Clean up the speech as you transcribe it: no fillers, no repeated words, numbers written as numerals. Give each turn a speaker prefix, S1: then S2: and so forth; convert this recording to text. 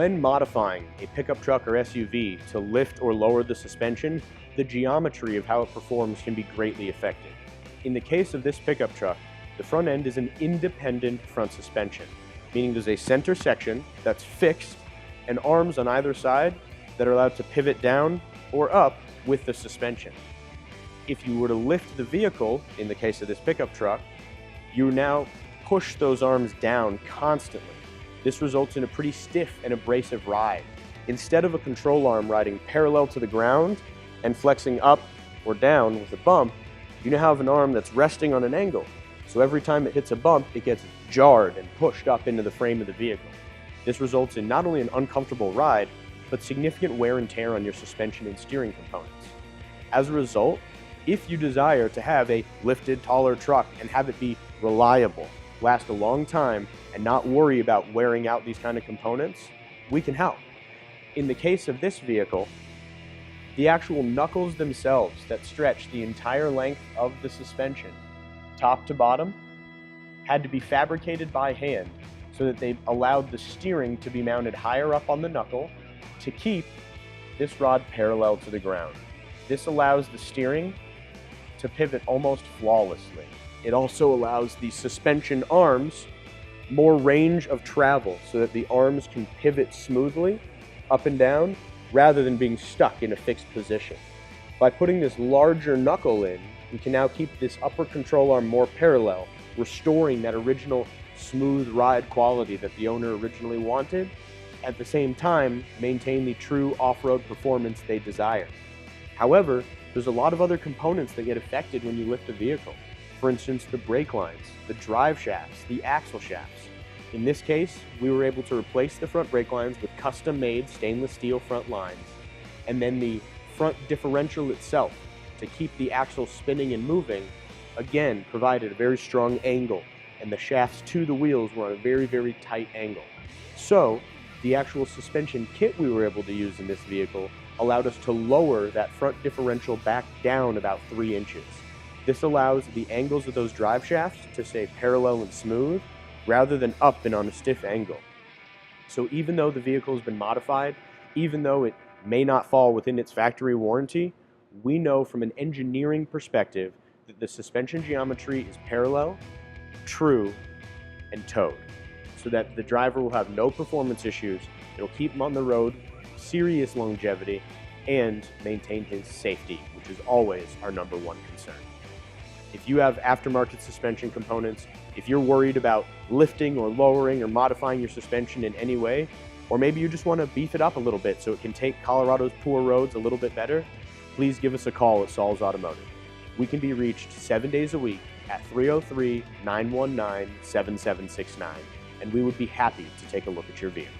S1: When modifying a pickup truck or SUV to lift or lower the suspension, the geometry of how it performs can be greatly affected. In the case of this pickup truck, the front end is an independent front suspension, meaning there's a center section that's fixed and arms on either side that are allowed to pivot down or up with the suspension. If you were to lift the vehicle, in the case of this pickup truck, you now push those arms down constantly. This results in a pretty stiff and abrasive ride. Instead of a control arm riding parallel to the ground and flexing up or down with a bump, you now have an arm that's resting on an angle. So every time it hits a bump, it gets jarred and pushed up into the frame of the vehicle. This results in not only an uncomfortable ride, but significant wear and tear on your suspension and steering components. As a result, if you desire to have a lifted, taller truck and have it be reliable, last a long time, and not worry about wearing out these kind of components, we can help. In the case of this vehicle, the actual knuckles themselves that stretch the entire length of the suspension, top to bottom, had to be fabricated by hand so that they allowed the steering to be mounted higher up on the knuckle to keep this rod parallel to the ground. This allows the steering to pivot almost flawlessly. It also allows the suspension arms more range of travel so that the arms can pivot smoothly up and down rather than being stuck in a fixed position. By putting this larger knuckle in, we can now keep this upper control arm more parallel, restoring that original smooth ride quality that the owner originally wanted, at the same time maintain the true off-road performance they desire. However, there's a lot of other components that get affected when you lift a vehicle. For instance, the brake lines, the drive shafts, the axle shafts. In this case, we were able to replace the front brake lines with custom-made stainless steel front lines, and then the front differential itself, to keep the axle spinning and moving, again provided a very strong angle, and the shafts to the wheels were on a very, very tight angle. So, the actual suspension kit we were able to use in this vehicle allowed us to lower that front differential back down about 3 inches. This allows the angles of those drive shafts to stay parallel and smooth, rather than up and on a stiff angle. So even though the vehicle has been modified, even though it may not fall within its factory warranty, we know from an engineering perspective that the suspension geometry is parallel, true, and towed, so that the driver will have no performance issues, it'll keep him on the road, serious longevity, and maintain his safety, which is always our #1 concern. If you have aftermarket suspension components, if you're worried about lifting or lowering or modifying your suspension in any way, or maybe you just want to beef it up a little bit so it can take Colorado's poor roads a little bit better, please give us a call at Saul's Automotive. We can be reached 7 days a week at 303-919-7769, and we would be happy to take a look at your vehicle.